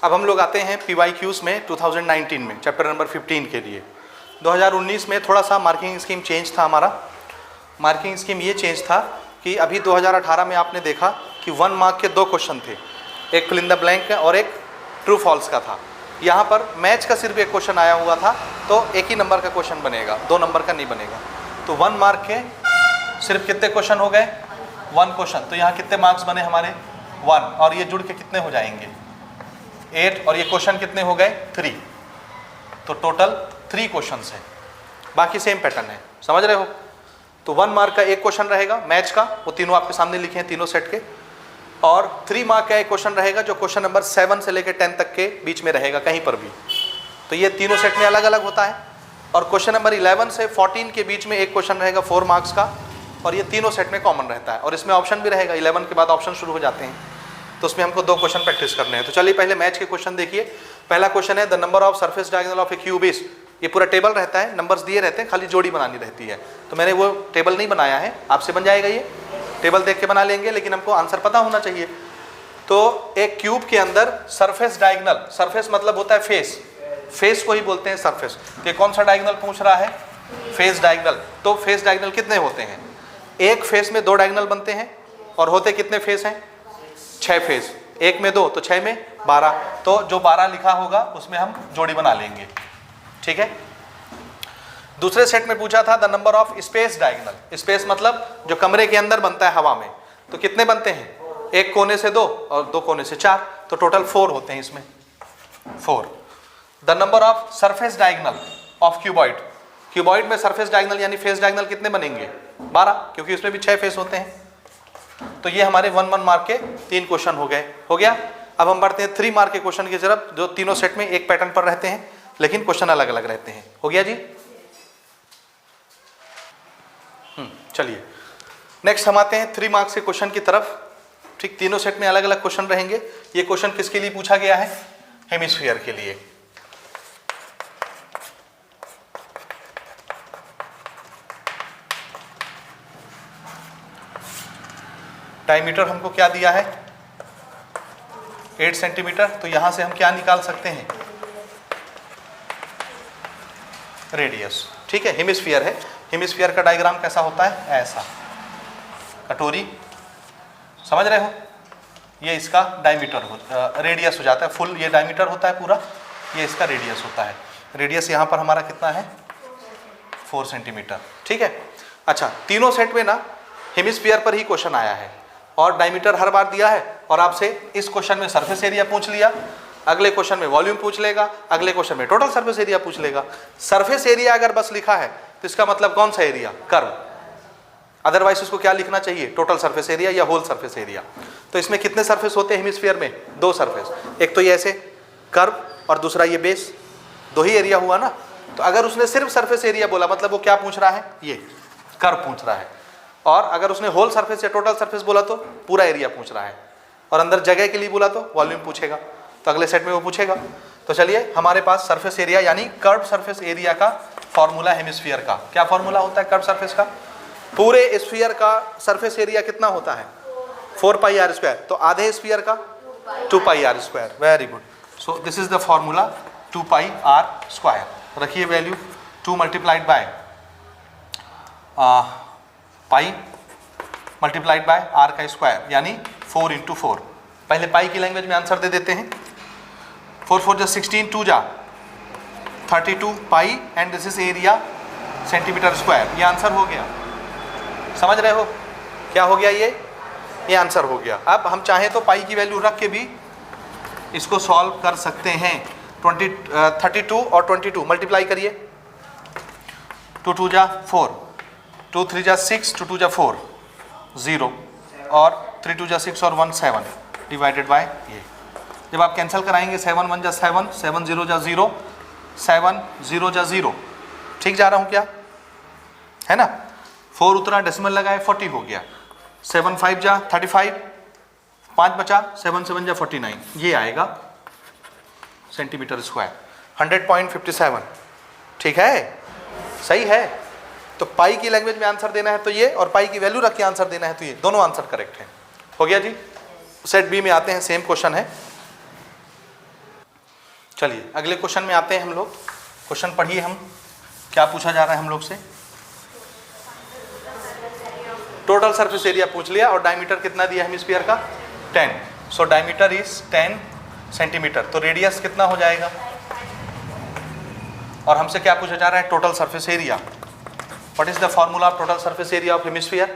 अब हम लोग आते हैं PYQs में 2019 में चैप्टर नंबर 15 के लिए। 2019 में थोड़ा सा मार्किंग स्कीम चेंज था हमारा। मार्किंग स्कीम ये चेंज था कि अभी 2018 में आपने देखा कि 1 मार्क के 2 क्वेश्चन थे, एक फिल इन द ब्लैंक और एक ट्रू फॉल्स का था। यहाँ पर मैच का सिर्फ एक क्वेश्चन आया हुआ था, तो एक ही नंबर का क्वेश्चन बनेगा, 2 नंबर का नहीं बनेगा। तो 1 मार्क के सिर्फ कितने क्वेश्चन हो गए? 1 क्वेश्चन। तो यहाँ कितने मार्क्स बने हमारे? 1, और ये जुड़ के कितने हो जाएंगे? 8, और ये क्वेश्चन कितने हो गए? 3। तो टोटल 3 क्वेश्चन है, बाकी सेम पैटर्न है, समझ रहे हो? तो 1 मार्क का एक क्वेश्चन रहेगा मैच का, वो तीनों आपके सामने लिखे हैं, तीनों सेट के। और 3 मार्क का एक क्वेश्चन रहेगा जो क्वेश्चन नंबर 7 से लेकर 10 तक के बीच में रहेगा, कहीं पर भी। तो ये तीनों सेट में अलग अलग होता है। और क्वेश्चन नंबर 11 से 14 के बीच में एक क्वेश्चन रहेगा 4 मार्क्स का, और ये तीनों सेट में कॉमन रहता है। और इसमें ऑप्शन भी रहेगा, 11 के बाद ऑप्शन शुरू हो जाते हैं, तो उसमें हमको 2 क्वेश्चन प्रैक्टिस करने हैं। तो चलिए पहले मैच के क्वेश्चन देखिए। पहला क्वेश्चन है the number of surface diagonal of A cube is. ये पूरा टेबल रहता है, नंबर्स दिए रहते हैं, खाली जोड़ी बनानी रहती है। तो मैंने वो टेबल नहीं बनाया है, आपसे बन जाएगा, ये टेबल देख के बना लेंगे, लेकिन हमको आंसर पता होना चाहिए। तो एक क्यूब के अंदर सरफेस डायगोनल, सरफेस मतलब होता है फेस, फेस को ही बोलते हैं सरफेस। तो कौन सा डायगोनल पूछ रहा है? Face diagonal. तो फेस डायगोनल कितने होते हैं? एक फेस में 2 डायगोनल बनते हैं, और होते कितने फेस हैं? 6 फेस। एक में 2 तो 6 में 12। तो जो 12 लिखा होगा उसमें हम जोड़ी बना लेंगे, ठीक है। दूसरे सेट में पूछा था the number of space diagonal. Space मतलब जो कमरे के अंदर बनता है हवा में। तो कितने बनते हैं? एक कोने से 2 और 2 कोने से 4, तो टोटल 4 होते हैं इसमें, 4। The number of surface diagonal of cuboid. Cuboid में सरफेस डायगोनल यानी फेस डायगोनल कितने बनेंगे? 12, क्योंकि उसमें भी 6 फेस होते हैं। तो ये हमारे 1 मार्क के 3 क्वेश्चन हो गए, हो गया। अब हम बढ़ते हैं 3 मार्क के क्वेश्चन की तरफ, जो तीनों सेट में एक पैटर्न पर रहते हैं, लेकिन क्वेश्चन अलग अलग रहते हैं। हो गया जी? चलिए नेक्स्ट हम आते हैं 3 मार्क्स के क्वेश्चन की तरफ। ठीक, तीनों सेट में अलग अलग क्वेश्चन रहेंगे। ये क्वेश्चन किसके लिए पूछा गया है? हेमिस्फीयर के लिए। डायमीटर हमको क्या दिया है? 8 सेंटीमीटर। तो यहां से हम क्या निकाल सकते हैं? रेडियस। ठीक है, हेमिस्फीयर है। हेमिस्फीयर का डायग्राम कैसा होता है? ऐसा, कटोरी, समझ रहे हो? ये इसका डायमीटर रेडियस हो जाता है, फुल ये डायमीटर होता है पूरा, ये इसका रेडियस होता है। रेडियस यहाँ पर हमारा कितना है? 4 सेंटीमीटर। ठीक है। अच्छा, तीनों सेट में ना हेमिस्फीयर पर ही क्वेश्चन आया है, और डायमीटर हर बार दिया है, और आपसे इस क्वेश्चन में सरफेस एरिया पूछ लिया, अगले क्वेश्चन में वॉल्यूम पूछ लेगा, अगले क्वेश्चन में टोटल सरफेस एरिया पूछ लेगा। सरफेस एरिया अगर बस लिखा है तो इसका मतलब कौन सा एरिया? कर्व। अदरवाइज उसको क्या लिखना चाहिए? टोटल सरफेस एरिया या होल सरफेस एरिया। तो इसमें कितने सरफेस होते हैं हेमिस्फीयर में? 2 सरफेस, एक तो ये ऐसे कर्व और दूसरा ये बेस, 2 ही एरिया हुआ ना। तो अगर उसने सिर्फ सरफेस एरिया बोला, मतलब वो क्या पूछ रहा है? ये कर्व पूछ रहा है। और अगर उसने होल सरफेस या टोटल सरफेस बोला तो पूरा एरिया पूछ रहा है, और अंदर जगह के लिए बोला तो वॉल्यूम पूछेगा। तो अगले सेट में वो पूछेगा। तो चलिए, हमारे पास सरफेस एरिया यानी कर्व सरफेस एरिया का फॉर्मूला हेमिस्फीयर का क्या फॉर्मूला होता है? कर्व सरफेस का पूरे स्फीयर का सरफेस एरिया कितना होता है? 4 पाई आर स्क्वायर। तो आधे स्फीयर का 2 pi r square. Very good. So this is the formula 2 pi r square. रखिए value 2 multiplied by pi multiplied by r का स्क्वायर, यानी 4 इंटू 4। पहले पाई की लैंग्वेज में आंसर दे देते हैं। 4 4 जा 16, 2 जा 32 pi, and this is area centimetre square. ये आंसर हो गया, समझ रहे हो? क्या हो गया? ये आंसर हो गया। अब हम चाहें तो पाई की वैल्यू रख के भी इसको सॉल्व कर सकते हैं। 32 और 22 मल्टीप्लाई करिए। 2 2 जा 4, 2 3 जा 6, 2 2 जा 4, 0, और 3 2 जा 6 और 1 7 डिवाइडेड बाय ये। जब आप कैंसिल कराएंगे 7 1 जा 7, 7 0 जा 0, 7 0 जा 0। ठीक जा रहा हूँ क्या? है ना? 4 उतरा, डेसिमल लगाए, 40 हो गया। 7 5 जा 35, 5 बचा, 7 7 जा 49। ये आएगा सेंटीमीटर स्क्वायर, 100.57। ठीक है, सही है। तो पाई की लैंग्वेज में आंसर देना है तो ये, और पाई की वैल्यू रख के आंसर देना है तो ये, दोनों आंसर करेक्ट हैं। हो गया जी। सेट बी में आते हैं, सेम क्वेश्चन है। चलिए अगले क्वेश्चन में आते हैं हम लोग। क्वेश्चन पढ़िए, हम क्या पूछा जा रहा है हम लोग से। टोटल सरफेस एरिया पूछ लिया और डायमीटर कितना दिया है हेमिस्फीयर का 10। सो डायमीटर इज 10 सेंटीमीटर, तो रेडियस कितना हो जाएगा। और हमसे क्या पूछा जा रहा है, total surface area. What is the formula of total surface area of hemisphere,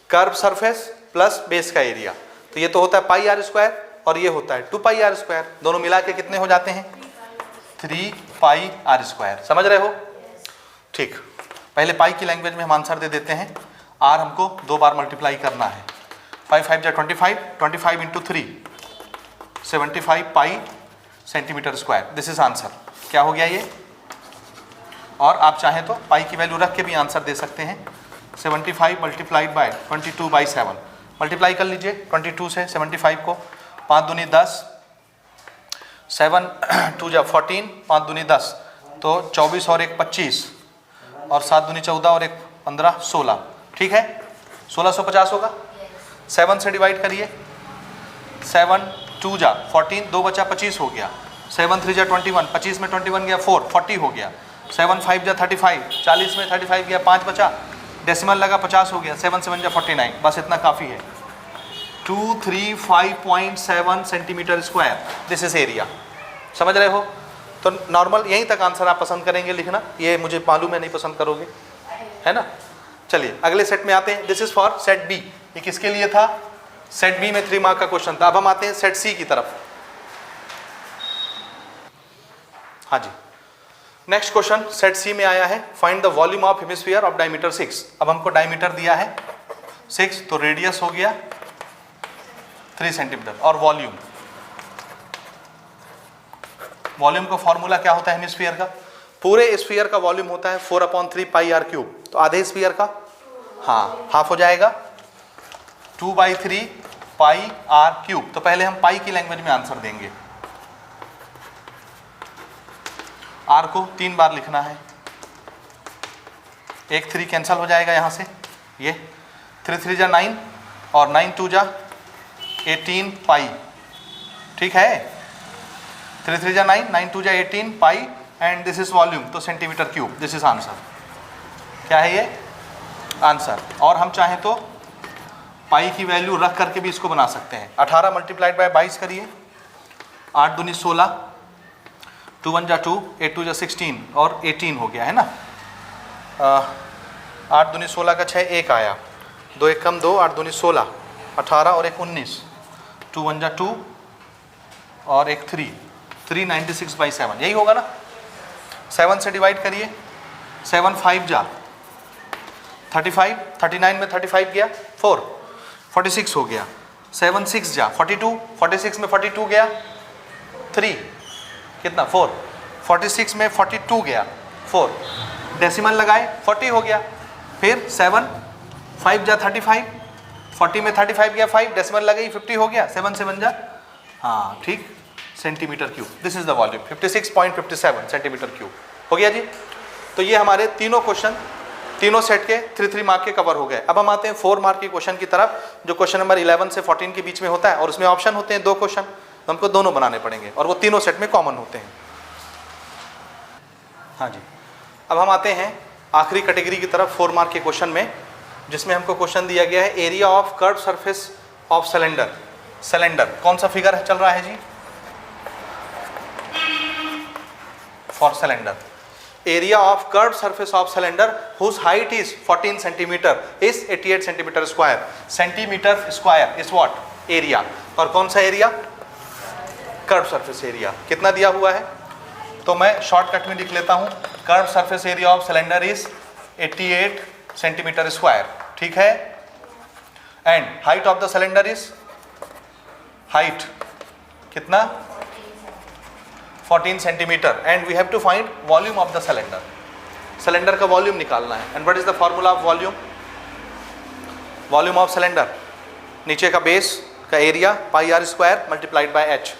curve surface plus base का एरिया। तो ये तो होता है पाई आर स्क्वायर और ये होता है 2 पाई आर स्क्वायर, दोनों मिला के कितने हो जाते हैं 3 पाई आर स्क्वायर। समझ रहे हो, ठीक। पहले पाई की लैंग्वेज में हम आंसर दे देते हैं। आर हमको 2 बार मल्टीप्लाई करना है, 5 5 जा 25, 25 into 3 75 pi centimetre square. This is answer. क्या हो गया ये, और आप चाहें तो पाई की वैल्यू रख के भी आंसर दे सकते हैं। 75 मल्टीप्लाइड बाय 22/7, मल्टीप्लाई कर लीजिए 22 से 75 को, 5 दूनी 10, 7 2 जा 14, 5 दूनी 10, तो 24 और 1 25, और 7 दूनी 14 और 1 15 16। ठीक है, 1650 होगा। 7 से डिवाइड करिए, 7 2 जा 14, 2 बचा 25 हो गया, 7 3 जा 21, 25 में 21 गया 4, 40 हो गया, 7 5 जा 35, 40 में 35 गया 5 बचा, डेसिमल लगा 50 हो गया, 7 7 जा 49, बस इतना काफ़ी है। 235.7 centimetre square, this is area. समझ रहे हो, तो नॉर्मल यहीं तक आंसर आप पसंद करेंगे लिखना, ये मुझे मालूम है नहीं पसंद करोगे, है ना। चलिए अगले सेट में आते हैं। This is for set B. ये किसके लिए था, सेट बी में 3 मार्क का क्वेश्चन था। अब हम आते हैं सेट सी की तरफ। हाँ जी, नेक्स्ट क्वेश्चन सेट सी में आया है, find the volume of hemisphere of diameter 6। अब हमको डायमीटर दिया है 6, तो रेडियस हो गया 3 सेंटीमीटर, और वॉल्यूम, वॉल्यूम का फॉर्मूला क्या होता है हेमिस्फीयर का, पूरे स्फीयर का वॉल्यूम होता है 4/3 पाई आर क्यूब, तो आधे स्फीयर का, हाँ, हाफ हो जाएगा 2/3 पाई आर क्यूब। तो पहले हम पाई की लैंग्वेज में आंसर देंगे। आर को 3 बार लिखना है, 1 3 कैंसिल हो जाएगा यहाँ से, ये 3 3 जा 9 और 9 2 जा 18 पाई। ठीक है, 3 3 जा 9, 9 2 जा 18 पाई, एंड दिस इज वॉल्यूम, तो centimetre cube. This is answer. क्या है ये आंसर। और हम चाहें तो पाई की वैल्यू रख करके भी इसको बना सकते हैं। 18 मल्टीप्लाइड बाय 22 करिए, 8 दूनी 16, 2 1 जा 2, 8 2 जा 16, और 18 हो गया है ना। 8 दूनी 16 का 6 1 आया, 2 1 कम 2, 8 दूनी 16, 18 और 1 19, 2 1 जा 2 और 1 3, 396/7, यही होगा ना। 7 से डिवाइड करिए, 7 5 जा 35, 39 में 35 गया 4, 46 हो गया, 7 6 जा 42, 46 में 42 गया 3, कितना 4, 46 में 42 गया 4, डेसिमल लगाए 40 हो गया, फिर 7 5 जा 35, 40 में 35 गया 5, डेसिमल लगाई 50 हो गया, 7 7 जा, हाँ ठीक, centimetre cube. This is the volume, 56.57 centimetre cube हो गया जी। तो ये हमारे तीनों क्वेश्चन तीनों सेट के 3 मार्क के कवर हो गए। अब हम आते हैं 4 मार्क के क्वेश्चन की तरफ, जो क्वेश्चन नंबर 11 से 14 के बीच में होता है, और उसमें ऑप्शन होते हैं 2 क्वेश्चन, तो हमको दोनों बनाने पड़ेंगे, और वो तीनों सेट में कॉमन होते हैं। हाँ जी, अब हम आते हैं आखिरी कैटेगरी की तरफ 4 मार्क के क्वेश्चन में, जिसमें हमको क्वेश्चन दिया गया है area of curve surface of cylinder. Cylinder कौन सा फिगर चल रहा है जी, for cylinder, area of curve surface of cylinder whose height is 14 centimetre is 88 centimetre square. Centimetre square is what, area, और कौन सा एरिया, कर्व सरफेस एरिया। कितना दिया हुआ है, तो मैं शॉर्टकट में लिख लेता हूं, curve surface area of cylinder is 88 centimetre square. ठीक है, and height of the cylinder is, height कितना 14 centimetre, and we have to find volume of the cylinder. Cylinder का वॉल्यूम निकालना है, and what is the formula of volume, volume of cylinder, नीचे का base का area pi r square multiplied by h,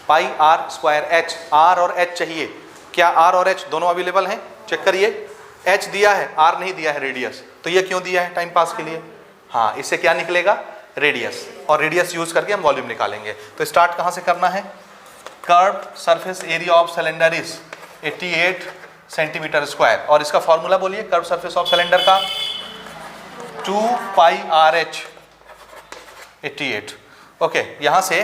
pi r square h. R और h चाहिए, क्या are और एच दोनों अवेलेबल हैं, चेक करिए। एच दिया है, आर नहीं दिया है रेडियस, तो ये क्यों दिया है, टाइम पास के लिए। हाँ, इससे क्या निकलेगा, रेडियस, और रेडियस यूज करके हम वॉल्यूम निकालेंगे। तो स्टार्ट कहाँ से करना है, curved surface area of cylinder is 88 centimetre square. और इसका फॉर्मूला बोलिए कर्व्ड सरफेस ऑफ सिलेंडर का, 2 पाई आर एच 88। ओके, यहां से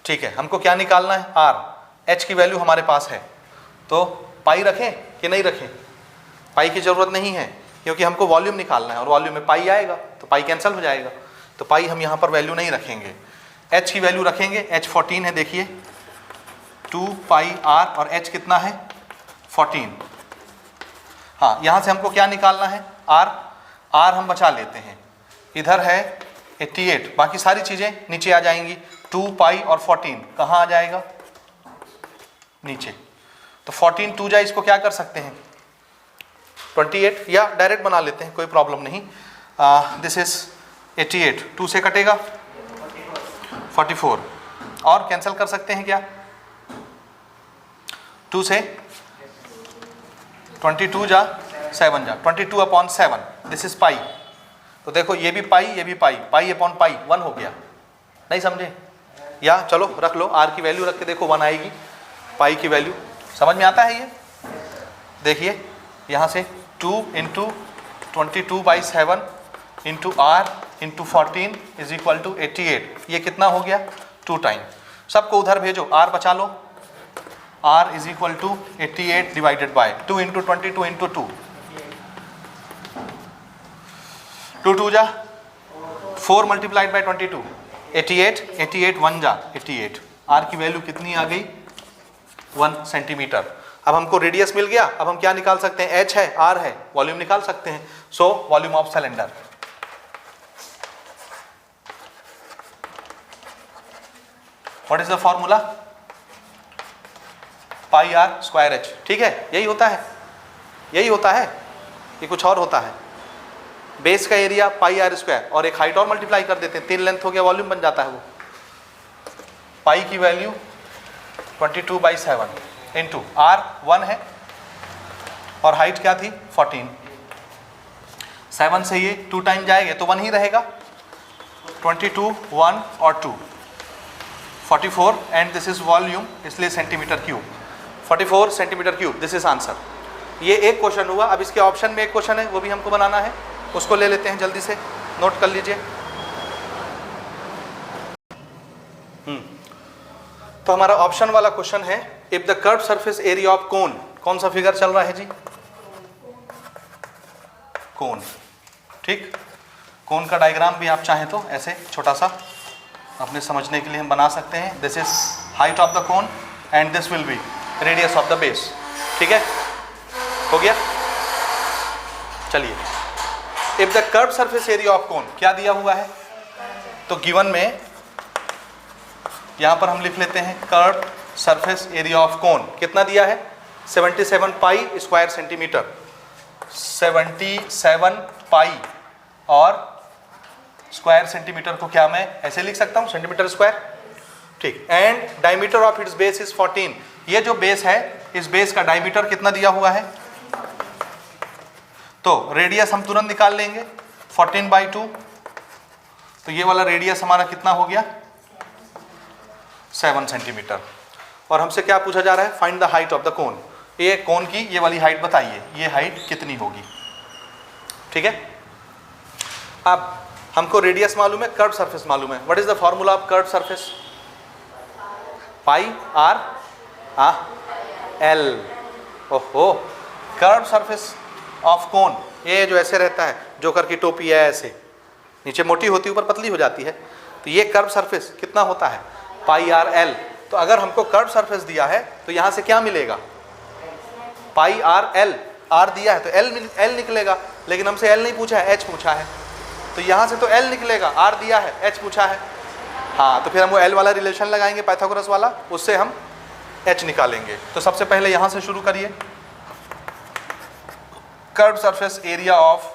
ठीक है, हमको क्या निकालना है, आर। एच की वैल्यू हमारे पास है, तो पाई रखें कि नहीं रखें? पाई की जरूरत नहीं है क्योंकि हमको वॉल्यूम निकालना है और वॉल्यूम में पाई आएगा तो पाई कैंसिल हो जाएगा, तो पाई हम यहाँ पर वैल्यू नहीं रखेंगे। एच की वैल्यू रखेंगे, एच 14 है, देखिए 2 पाई आर, और एच कितना है 14। हाँ, यहाँ से हमको क्या निकालना है, आर। आर हम बचा लेते हैं, इधर है 88, बाकी सारी चीज़ें नीचे आ जाएंगी। 2 पाई और 14 कहाँ आ जाएगा, नीचे। तो 14 2 जाए, इसको क्या कर सकते हैं 28, या डायरेक्ट बना लेते हैं, कोई प्रॉब्लम नहीं। दिस इज 88, 2 से कटेगा 44, और कैंसिल कर सकते हैं क्या, 2 से 22 जा 7 जा 22/7, दिस इज पाई। तो देखो ये भी पाई, ये भी पाई, पाई अपॉन पाई 1 हो गया, नहीं समझे? या चलो रख लो, आर की वैल्यू रख के देखो 1 आएगी, पाई की वैल्यू। समझ में आता है ये? देखिए यहाँ से 2 into 22/7 into r into 14 is equal to 88। ये कितना हो गया, 2 टाइम। सबको उधर भेजो, आर बचा लो, r is equal to 88 divided by 2 into 22 into 2, 2 2 जा 4 मल्टीप्लाइड बाय 22, 88, 88 1 जा 88। आर की वैल्यू कितनी आ गई, 1 सेंटीमीटर। अब हमको रेडियस मिल गया, अब हम क्या निकाल सकते हैं, एच है, आर है, वॉल्यूम निकाल सकते हैं। So volume of cylinder, what is the formula, pi r square h. ठीक है, यही होता है, यही होता है, ये कुछ और होता है। बेस का एरिया पाई आर स्क्वायर, और एक हाइट और मल्टीप्लाई कर देते हैं, 3 लेंथ हो गया, वॉल्यूम बन जाता है वो। पाई की वैल्यू 22/7 इंटू आर 1 है, और हाइट क्या थी 14। 7 से ये 2 टाइम जाएंगे तो 1 ही रहेगा, 22 1 और 2 44, एंड दिस इज वॉल्यूम, इसलिए centimetre cube, 44 centimetre cube, this is answer. ये एक क्वेश्चन हुआ। अब इसके ऑप्शन में एक क्वेश्चन है, वो भी हमको बनाना है, उसको ले लेते हैं, जल्दी से नोट कर लीजिए। तो हमारा ऑप्शन वाला क्वेश्चन है, if the curve surface area of कोन, कौन सा फिगर चल रहा है जी, कोन। ठीक, कोन का डायग्राम भी आप चाहें तो ऐसे छोटा सा अपने समझने के लिए हम बना सकते हैं। This is height of the cone and this will be radius of the base. ठीक है, हो गया। चलिए, if the curve surface area of कोन क्या दिया हुआ है, तो गिवन में यहां पर हम लिख लेते हैं कर्व सरफेस एरिया ऑफ कोन कितना दिया है, 77 पाई स्क्वायर सेंटीमीटर, 77 पाई, और स्क्वायर सेंटीमीटर को क्या मैं ऐसे लिख सकता हूं, सेंटीमीटर स्क्वायर। ठीक, and diameter of its base is 14। ये जो बेस है, इस बेस का डायमीटर कितना दिया हुआ है, तो रेडियस हम तुरंत निकाल लेंगे, 14/2। तो ये वाला रेडियस हमारा कितना हो गया, 7 सेंटीमीटर। और हमसे क्या पूछा जा रहा है, find the height of the cone. ये कोन की ये वाली हाइट बताइए, ये हाइट कितनी होगी। ठीक है, अब हमको रेडियस मालूम है, कर्व सरफेस मालूम है। What is the formula of curve surface, pi R L. ओहो, कर्व सरफेस ऑफ कोन, ये जो ऐसे रहता है, जोकर की टोपी है, ऐसे नीचे मोटी होती है, ऊपर पतली हो जाती है, तो ये कर्व सरफेस कितना होता है, पाई आर एल। तो अगर हमको कर्व सरफेस दिया है तो यहाँ से क्या मिलेगा, पाई आर एल। आर दिया है तो एल निकलेगा, लेकिन हमसे एल नहीं पूछा है, एच पूछा है, तो यहाँ से तो एल निकलेगा, आर दिया है, एच पूछा है। हाँ, तो फिर हम वो एल वाला रिलेशन लगाएंगे, पाइथागोरस वाला, उससे हम एच निकालेंगे। तो सबसे पहले यहाँ से शुरू करिए, curve surface area of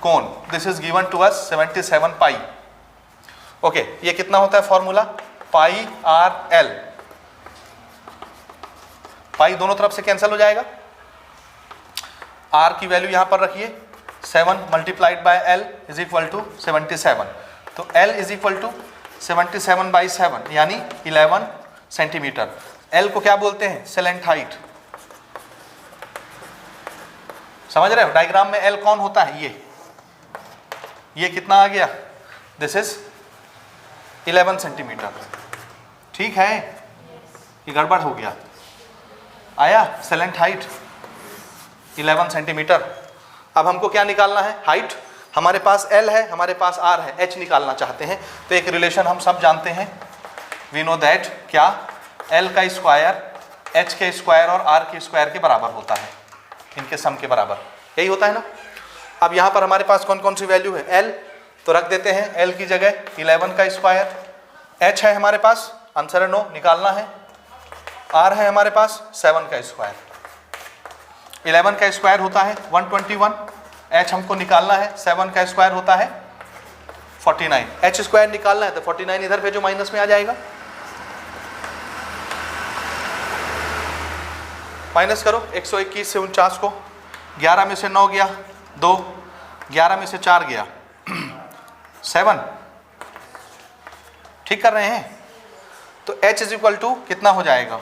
cone, this is given to us 77 pi. Okay, ये कितना होता है formula, pi R L. Pi दोनों तरफ से कैंसिल हो जाएगा, आर की वैल्यू यहां पर रखिए, 7 multiplied by L is equal to 77। तो L इज इक्वल टू 77/7 यानी 11 सेंटीमीटर। L को क्या बोलते हैं? Salient height. समझ रहे हो? डायग्राम में L कौन होता है? ये कितना आ गया? This is 11 centimetre. ठीक है, ये गड़बड़ हो गया। आया सेलेंट हाइट 11 सेंटीमीटर। अब हमको क्या निकालना है? हाइट। हमारे पास L है, हमारे पास R है, H निकालना चाहते हैं। तो एक रिलेशन हम सब जानते हैं, वी नो दैट, क्या? L का स्क्वायर H के स्क्वायर और R के स्क्वायर के बराबर होता है, इनके सम के बराबर। यही होता है ना। अब यहाँ पर हमारे पास कौन कौन सी वैल्यू है? L तो रख देते हैं L की जगह 11 का स्क्वायर। H है हमारे पास, आंसर है नो, निकालना है। R है हमारे पास 7 का स्क्वायर। 11 का स्क्वायर होता है 121, H हमको निकालना है, 7 का स्क्वायर होता है 49। H स्क्वायर निकालना है तो 49 इधर भेजो, माइनस में आ जाएगा। माइनस करो 121 से 49 को, 11 में से 9 गया 2, 11 में से 4 गया 7। ठीक कर रहे हैं? तो H इज इक्वल टू कितना हो जाएगा?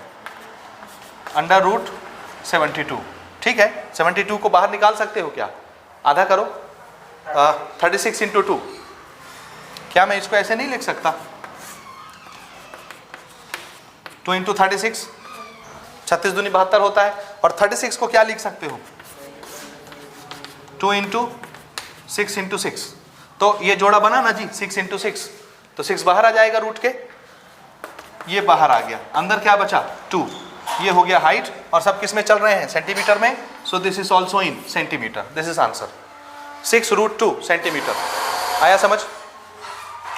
√72। ठीक है, 72 को बाहर निकाल सकते हो क्या? आधा करो, 36 × 2। क्या मैं इसको ऐसे नहीं लिख सकता? 2 × 36, 36 दूनी 72 होता है। और 36 को क्या लिख सकते हो? 2 × 6 × 6। तो ये जोड़ा बना ना जी, 6 × 6, तो 6 बाहर आ जाएगा रूट के, ये बाहर आ गया, अंदर क्या बचा? 2। ये हो गया हाइट, और सब किस में चल रहे हैं? सेंटीमीटर में। सो this is also in centimetre. This is answer 6√2 centimetre. आया समझ?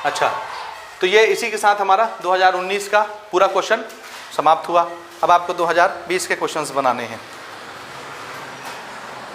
अच्छा, तो ये इसी के साथ हमारा 2019 का पूरा क्वेश्चन समाप्त हुआ। अब आपको 2020 के क्वेश्चंस बनाने हैं।